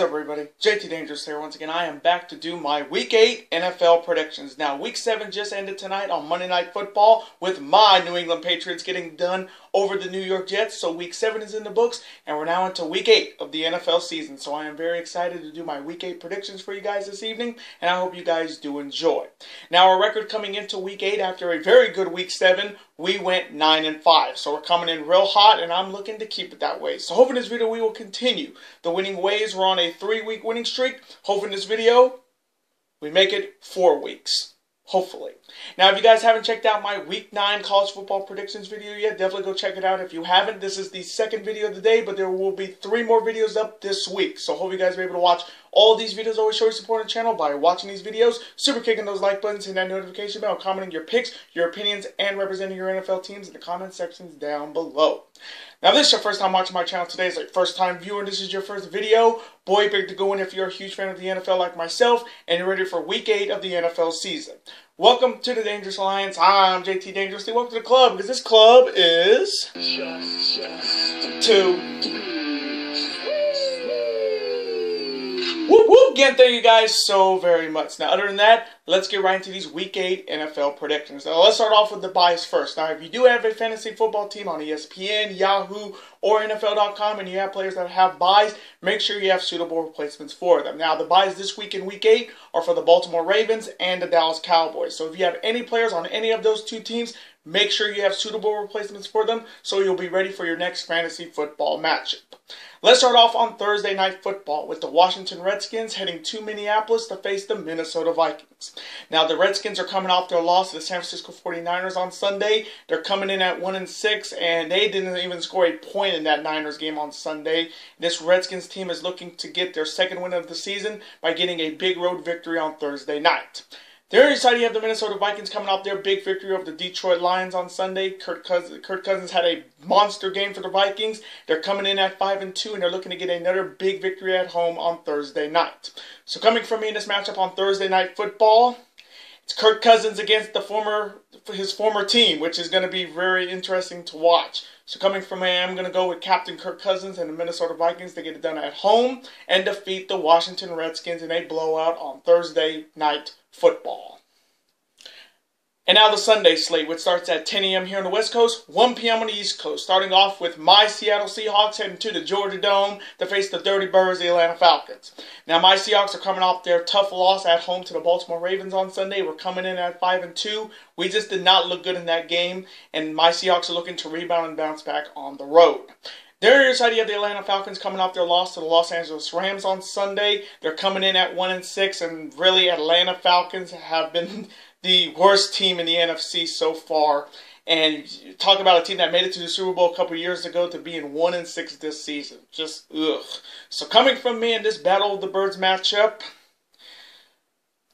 What is up, everybody? JT Dangerous here once again. I am back to do my Week 8 NFL predictions. Now, Week 7 just ended tonight on Monday Night Football with my New England Patriots getting done over the New York Jets. So Week 7 is in the books, and we're now into Week 8 of the NFL season. So I am very excited to do my Week 8 predictions for you guys this evening, and I hope you guys do enjoy. Now, our record coming into Week 8 after a very good Week 7, we went 9-5. So we're coming in real hot, and I'm looking to keep it that way. So hoping this video we will continue the winning ways. We're on a 3-week winning streak. Hoping this video we make it 4 weeks. Hopefully. Now, if you guys haven't checked out my Week 9 college football predictions video yet, definitely go check it out. If you haven't, this is the second video of the day, but there will be 3 more videos up this week. So hope you guys are able to watch all these videos. Always show your support on the channel by watching these videos, super kicking those like buttons, hitting that notification bell, commenting your picks, your opinions, and representing your NFL teams in the comment sections down below. Now, if this is your first time watching my channel today, it's like first time viewer, and this is your first video, boy, big to go in if you're a huge fan of the NFL like myself, and you're ready for Week 8 of the NFL season. Welcome to the Dangerous Alliance. I'm JT Dangerous. Welcome to the club, because this club is just 2. Whoop, whoop. Again, thank you guys so very much. Now, other than that, let's get right into these Week 8 NFL predictions. Now, let's start off with the buys first. Now, if you do have a fantasy football team on ESPN, Yahoo, or NFL.com, and you have players that have buys, make sure you have suitable replacements for them. Now, the buys this week in Week 8 are for the Baltimore Ravens and the Dallas Cowboys. So if you have any players on any of those two teams, make sure you have suitable replacements for them so you'll be ready for your next fantasy football matchup. Let's start off on Thursday Night Football with the Washington Redskins heading to Minneapolis to face the Minnesota Vikings. Now, the Redskins are coming off their loss to the San Francisco 49ers on Sunday. They're coming in at 1-6, and they didn't even score a point in that Niners game on Sunday. This Redskins team is looking to get their second win of the season by getting a big road victory on Thursday night. The other side, you have the Minnesota Vikings coming off their big victory over the Detroit Lions on Sunday. Kirk Cousins had a monster game for the Vikings. They're coming in at 5-2, and they're looking to get another big victory at home on Thursday night. So coming from me in this matchup on Thursday Night Football, it's Kirk Cousins against his former team, which is going to be very interesting to watch. So coming from me, I'm going to go with Captain Kirk Cousins and the Minnesota Vikings to get it done at home and defeat the Washington Redskins in a blowout on Thursday Night Football. And now the Sunday slate, which starts at 10 a.m. here on the West Coast, 1 p.m. on the East Coast. Starting off with my Seattle Seahawks heading to the Georgia Dome to face the Dirty Birds, the Atlanta Falcons. Now, my Seahawks are coming off their tough loss at home to the Baltimore Ravens on Sunday. We're coming in at 5-2. We just did not look good in that game, and my Seahawks are looking to rebound and bounce back on the road. The other side, you have the Atlanta Falcons coming off their loss to the Los Angeles Rams on Sunday. They're coming in at 1-6, and really, Atlanta Falcons have been the worst team in the NFC so far. And talk about a team that made it to the Super Bowl a couple years ago to being 1-6 this season. Just, ugh. So coming from me in this Battle of the Birds matchup,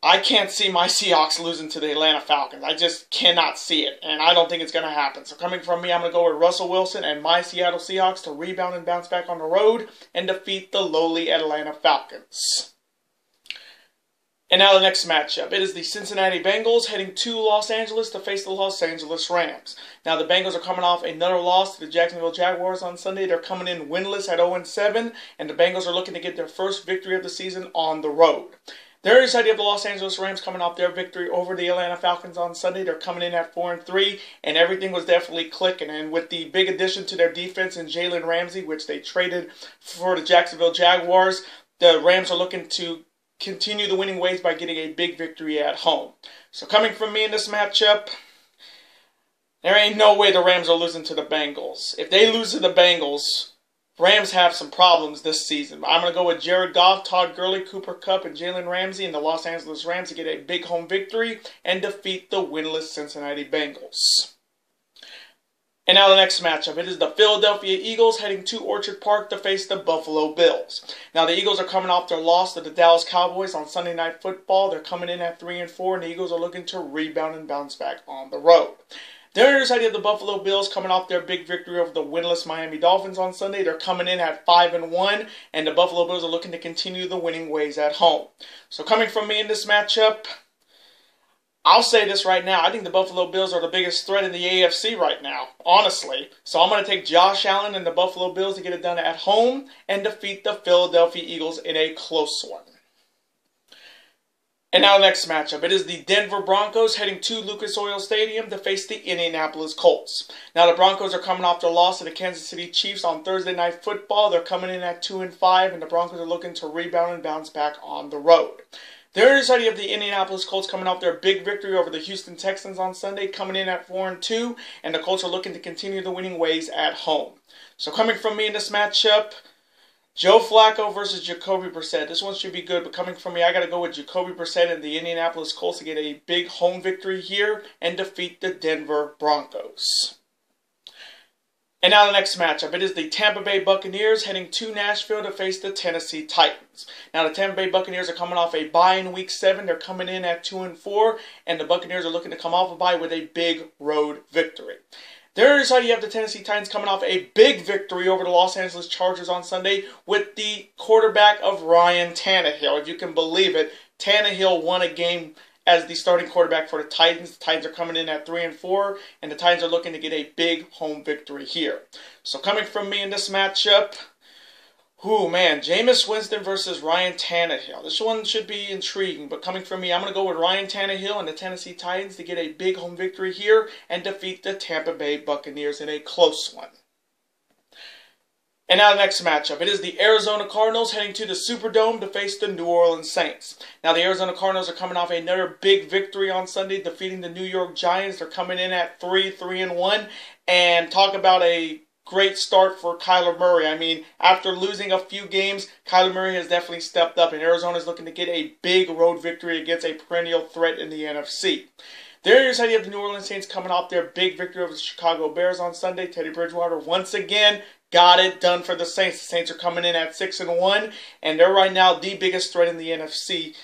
I can't see my Seahawks losing to the Atlanta Falcons. I just cannot see it, and I don't think it's going to happen. So coming from me, I'm going to go with Russell Wilson and my Seattle Seahawks to rebound and bounce back on the road and defeat the lowly Atlanta Falcons. And now the next matchup. It is the Cincinnati Bengals heading to Los Angeles to face the Los Angeles Rams. Now, the Bengals are coming off another loss to the Jacksonville Jaguars on Sunday. They're coming in winless at 0-7, and the Bengals are looking to get their first victory of the season on the road. The other side, you have the Los Angeles Rams coming off their victory over the Atlanta Falcons on Sunday. They're coming in at 4-3, and everything was definitely clicking. And with the big addition to their defense in Jalen Ramsey, which they traded for the Jacksonville Jaguars, the Rams are looking to continue the winning ways by getting a big victory at home. So coming from me in this matchup, there ain't no way the Rams are losing to the Bengals. If they lose to the Bengals, Rams have some problems this season. I'm going to go with Jared Goff, Todd Gurley, Cooper Kupp, and Jalen Ramsey and the Los Angeles Rams to get a big home victory and defeat the winless Cincinnati Bengals. And now the next matchup. It is the Philadelphia Eagles heading to Orchard Park to face the Buffalo Bills. Now, the Eagles are coming off their loss to the Dallas Cowboys on Sunday Night Football. They're coming in at 3-4, and the Eagles are looking to rebound and bounce back on the road. The other side of the Buffalo Bills coming off their big victory over the winless Miami Dolphins on Sunday. They're coming in at 5-1, and the Buffalo Bills are looking to continue the winning ways at home. So coming from me in this matchup, I'll say this right now. I think the Buffalo Bills are the biggest threat in the AFC right now, honestly. So I'm going to take Josh Allen and the Buffalo Bills to get it done at home and defeat the Philadelphia Eagles in a close one. And now the next matchup. It is the Denver Broncos heading to Lucas Oil Stadium to face the Indianapolis Colts. Now the Broncos are coming off their loss to the Kansas City Chiefs on Thursday Night Football. They're coming in at 2-5, and the Broncos are looking to rebound and bounce back on the road. There is already of the Indianapolis Colts coming off their big victory over the Houston Texans on Sunday, coming in at 4-2, and the Colts are looking to continue the winning ways at home. So coming from me in this matchup, Joe Flacco versus Jacoby Brissett. This one should be good, but coming from me, I got to go with Jacoby Brissett and the Indianapolis Colts to get a big home victory here and defeat the Denver Broncos. And now the next matchup. It is the Tampa Bay Buccaneers heading to Nashville to face the Tennessee Titans. Now the Tampa Bay Buccaneers are coming off a bye in Week 7. They're coming in at 2-4, and the Buccaneers are looking to come off a bye with a big road victory. There is how you have the Tennessee Titans coming off a big victory over the Los Angeles Chargers on Sunday with the quarterback of Ryan Tannehill. If you can believe it, Tannehill won a game as the starting quarterback for the Titans. The Titans are coming in at 3-4, and the Titans are looking to get a big home victory here. So coming from me in this matchup, Jameis Winston versus Ryan Tannehill. This one should be intriguing, but coming from me, I'm going to go with Ryan Tannehill and the Tennessee Titans to get a big home victory here and defeat the Tampa Bay Buccaneers in a close one. And now the next matchup. It is the Arizona Cardinals heading to the Superdome to face the New Orleans Saints. Now the Arizona Cardinals are coming off another big victory on Sunday, defeating the New York Giants. They're coming in at 3-1, and talk about a great start for Kyler Murray. I mean, after losing a few games, Kyler Murray has definitely stepped up, and Arizona is looking to get a big road victory against a perennial threat in the NFC. There's how you have the New Orleans Saints coming off their big victory over the Chicago Bears on Sunday. Teddy Bridgewater once again got it done for the Saints. The Saints are coming in at 6-1, and they're right now the biggest threat in the NFC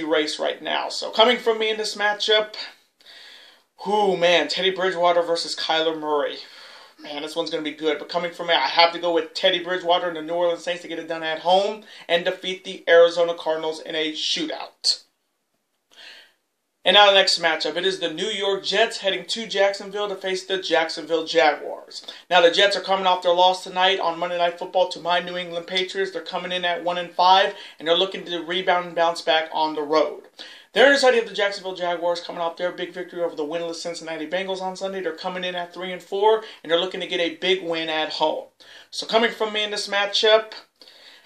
race right now. So coming from me in this matchup, Teddy Bridgewater versus Kyler Murray. Man, this one's going to be good. But coming from me, I have to go with Teddy Bridgewater and the New Orleans Saints to get it done at home and defeat the Arizona Cardinals in a shootout. And now the next matchup. It is the New York Jets heading to Jacksonville to face the Jacksonville Jaguars. Now the Jets are coming off their loss tonight on Monday Night Football to my New England Patriots. They're coming in at 1-5, and they're looking to rebound and bounce back on the road. There's the idea of the Jacksonville Jaguars coming off their big victory over the winless Cincinnati Bengals on Sunday. They're coming in at 3-4, and they're looking to get a big win at home. So coming from me in this matchup,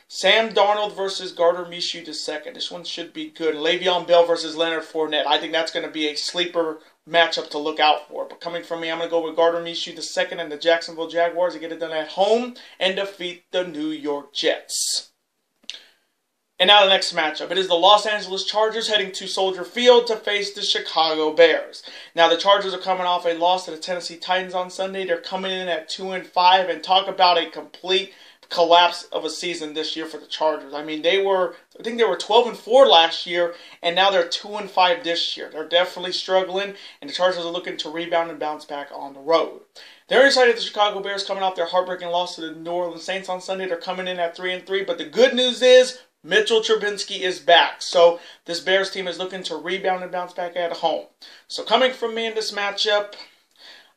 Sam Darnold versus Gardner Minshew II. This one should be good. Le'Veon Bell versus Leonard Fournette. I think that's going to be a sleeper matchup to look out for. But coming from me, I'm going to go with Gardner Minshew II and the Jacksonville Jaguars to get it done at home and defeat the New York Jets. And now the next matchup. It is the Los Angeles Chargers heading to Soldier Field to face the Chicago Bears. Now the Chargers are coming off a loss to the Tennessee Titans on Sunday. They're coming in at 2-5, and talk about a complete collapse of a season this year for the Chargers. I mean, I think they were 12-4 last year, and now they're 2-5 this year. They're definitely struggling, and the Chargers are looking to rebound and bounce back on the road. They're excited the Chicago Bears coming off their heartbreaking loss to the New Orleans Saints on Sunday. They're coming in at 3-3, but the good news is Mitchell Trubisky is back. So this Bears team is looking to rebound and bounce back at home. So coming from me in this matchup,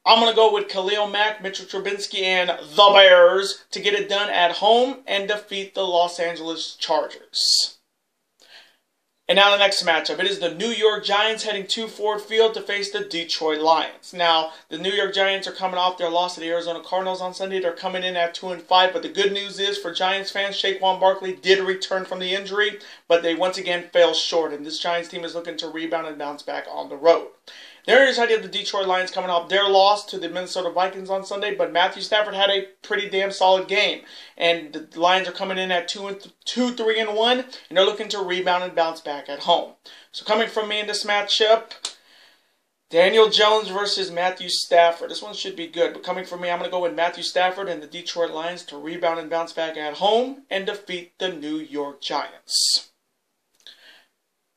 I'm going to go with Khalil Mack, Mitchell Trubisky, and the Bears to get it done at home and defeat the Los Angeles Chargers. And now the next matchup. It is the New York Giants heading to Ford Field to face the Detroit Lions. Now, the New York Giants are coming off their loss to the Arizona Cardinals on Sunday. They're coming in at 2-5, but the good news is for Giants fans, Saquon Barkley did return from the injury, but they once again fell short, and this Giants team is looking to rebound and bounce back on the road. There is the idea of the Detroit Lions coming off their loss to the Minnesota Vikings on Sunday, but Matthew Stafford had a pretty damn solid game. And the Lions are coming in at 2-3-1, and they're looking to rebound and bounce back at home. So coming from me in this matchup, Daniel Jones versus Matthew Stafford. This one should be good, but coming from me, I'm going to go with Matthew Stafford and the Detroit Lions to rebound and bounce back at home and defeat the New York Giants.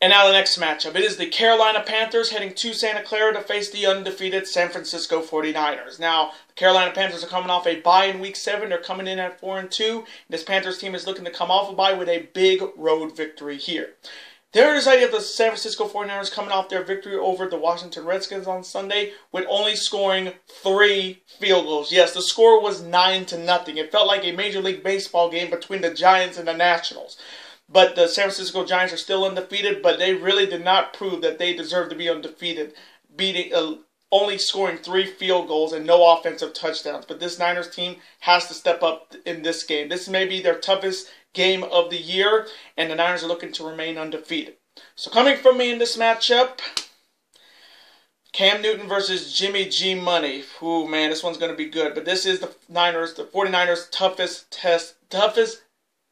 And now the next matchup. It is the Carolina Panthers heading to Santa Clara to face the undefeated San Francisco 49ers. Now, the Carolina Panthers are coming off a bye in Week 7. They're coming in at 4-2. This Panthers team is looking to come off a bye with a big road victory here. There is the idea of the San Francisco 49ers coming off their victory over the Washington Redskins on Sunday with only scoring 3 field goals. Yes, the score was 9-0. It felt like a Major League Baseball game between the Giants and the Nationals. But the San Francisco Giants are still undefeated, but they really did not prove that they deserve to be undefeated, only scoring 3 field goals and no offensive touchdowns. But this Niners team has to step up in this game. This may be their toughest game of the year, and the Niners are looking to remain undefeated. So coming from me in this matchup, Cam Newton versus Jimmy G Money. Ooh, man, this one's going to be good. But this is the 49ers'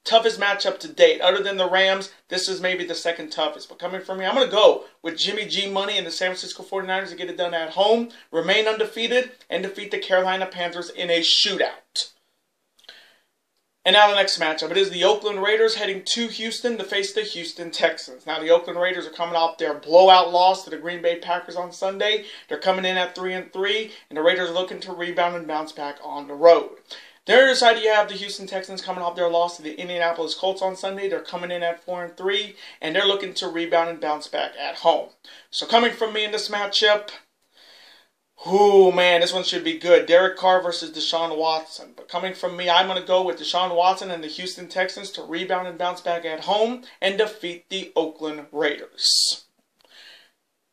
toughest matchup to date. Other than the Rams, this is maybe the second toughest. But coming from me, I'm going to go with Jimmy G Money and the San Francisco 49ers to get it done at home, remain undefeated, and defeat the Carolina Panthers in a shootout. And now the next matchup. It is the Oakland Raiders heading to Houston to face the Houston Texans. Now the Oakland Raiders are coming off their blowout loss to the Green Bay Packers on Sunday. They're coming in at 3-3, and the Raiders are looking to rebound and bounce back on the road. The other side, you have the Houston Texans coming off their loss to the Indianapolis Colts on Sunday. They're coming in at 4-3, and they're looking to rebound and bounce back at home. So coming from me in this matchup, ooh, man, this one should be good. Derek Carr versus Deshaun Watson. But coming from me, I'm going to go with Deshaun Watson and the Houston Texans to rebound and bounce back at home and defeat the Oakland Raiders.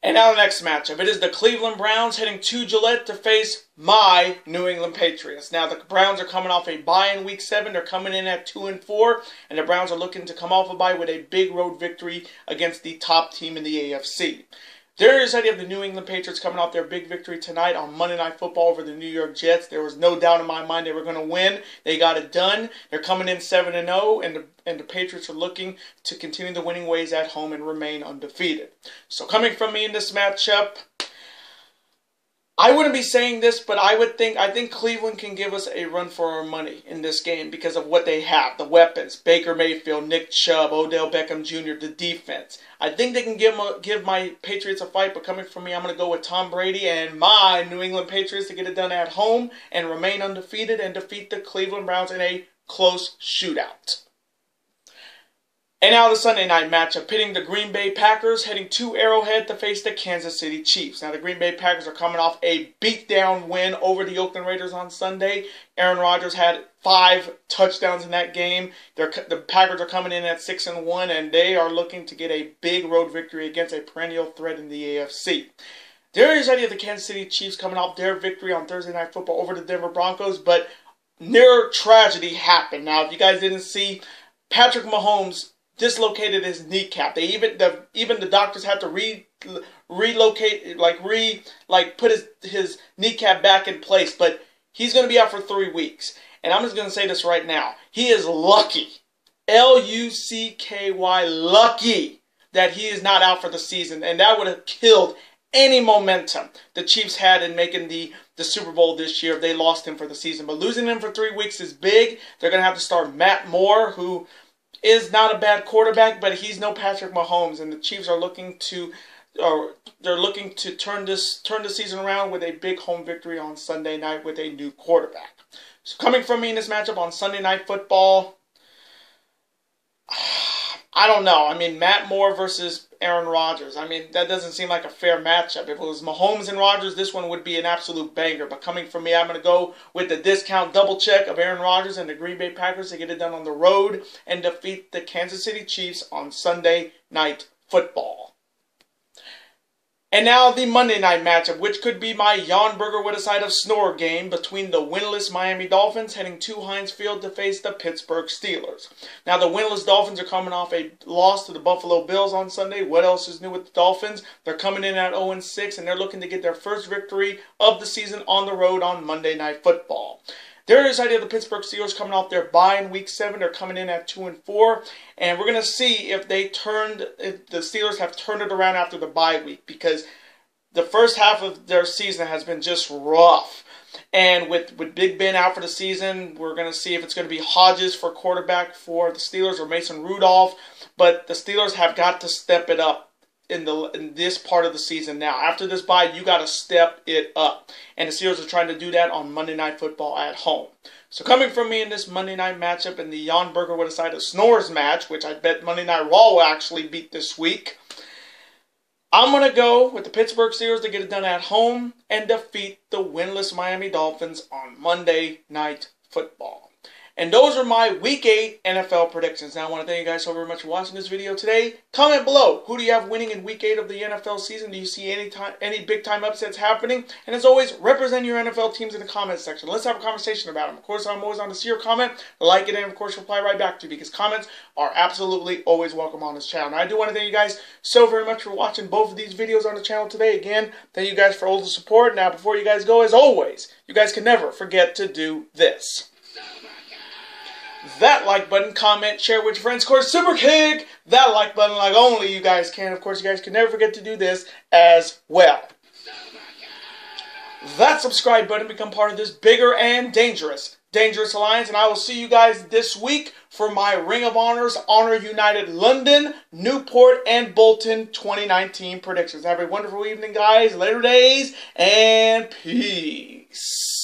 And now the next matchup. It is the Cleveland Browns heading to Gillette to face my New England Patriots. Now the Browns are coming off a bye in Week 7. They're coming in at 2-4. And the Browns are looking to come off a bye with a big road victory against the top team in the AFC. There is the idea of the New England Patriots coming off their big victory tonight on Monday Night Football over the New York Jets. There was no doubt in my mind they were going to win. They got it done. They're coming in 7-0, and the Patriots are looking to continue the winning ways at home and remain undefeated. So coming from me in this matchup, I wouldn't be saying this, but I think Cleveland can give us a run for our money in this game because of what they have, the weapons, Baker Mayfield, Nick Chubb, Odell Beckham Jr., the defense. I think they can give my Patriots a fight, but coming from me, I'm going to go with Tom Brady and my New England Patriots to get it done at home and remain undefeated and defeat the Cleveland Browns in a close shootout. And now the Sunday night matchup, pitting the Green Bay Packers heading to Arrowhead to face the Kansas City Chiefs. Now the Green Bay Packers are coming off a beatdown win over the Oakland Raiders on Sunday. Aaron Rodgers had 5 touchdowns in that game. The Packers are coming in at 6-1, and they are looking to get a big road victory against a perennial threat in the AFC. There is the idea of the Kansas City Chiefs coming off their victory on Thursday Night Football over the Denver Broncos, but near tragedy happened. Now, if you guys didn't see, Patrick Mahomes dislocated his kneecap. Even the doctors had to relocate, put his kneecap back in place. But he's going to be out for 3 weeks. And I'm just going to say this right now. He is lucky, L-U-C-K-Y, lucky that he is not out for the season. And that would have killed any momentum the Chiefs had in making the Super Bowl this year if they lost him for the season. But losing him for 3 weeks is big. They're going to have to start Matt Moore, who is not a bad quarterback, but he's no Patrick Mahomes, and the Chiefs are looking to turn the season around with a big home victory on Sunday night with a new quarterback. So coming from me in this matchup on Sunday Night Football, I don't know. I mean, Matt Moore versus Aaron Rodgers. I mean, that doesn't seem like a fair matchup. If it was Mahomes and Rodgers, this one would be an absolute banger. But coming from me, I'm going to go with the discount double check of Aaron Rodgers and the Green Bay Packers to get it done on the road and defeat the Kansas City Chiefs on Sunday Night Football. And now the Monday night matchup, which could be my yawn burger with a side of snore game between the winless Miami Dolphins heading to Heinz Field to face the Pittsburgh Steelers. Now the winless Dolphins are coming off a loss to the Buffalo Bills on Sunday. What else is new with the Dolphins? They're coming in at 0-6 and they're looking to get their first victory of the season on the road on Monday Night Football. There is the idea of the Pittsburgh Steelers coming off their bye in Week 7. They're coming in at 2-4. And we're going to see if the Steelers have turned it around after the bye week. Because the first half of their season has been just rough. And with Big Ben out for the season, we're going to see if it's going to be Hodges for quarterback for the Steelers or Mason Rudolph. But the Steelers have got to step it up in this part of the season now. After this bye, you got to step it up. And the Steelers are trying to do that on Monday Night Football at home. So coming from me in this Monday night matchup in the Jan Burger with a side of Snores match, which I bet Monday Night Raw will actually beat this week, I'm going to go with the Pittsburgh Steelers to get it done at home and defeat the winless Miami Dolphins on Monday Night Football. And those are my Week 8 NFL predictions. Now, I want to thank you guys so very much for watching this video today. Comment below, who do you have winning in Week 8 of the NFL season? Do you see any big-time upsets happening? And as always, represent your NFL teams in the comments section. Let's have a conversation about them. Of course, I'm always on to see your comment, like it, and of course, reply right back to you because comments are absolutely always welcome on this channel. Now, I do want to thank you guys so very much for watching both of these videos on the channel today. Again, thank you guys for all the support. Now, before you guys go, as always, you guys can never forget to do this. That like button, comment, share with your friends. Of course, super kick that like button like only you guys can. Of course, you guys can never forget to do this as well. That subscribe button, become part of this bigger and dangerous alliance. And I will see you guys this week for my Ring of Honors, Honor United London, Newport, and Bolton 2019 predictions. Have a wonderful evening, guys. Later days, and peace.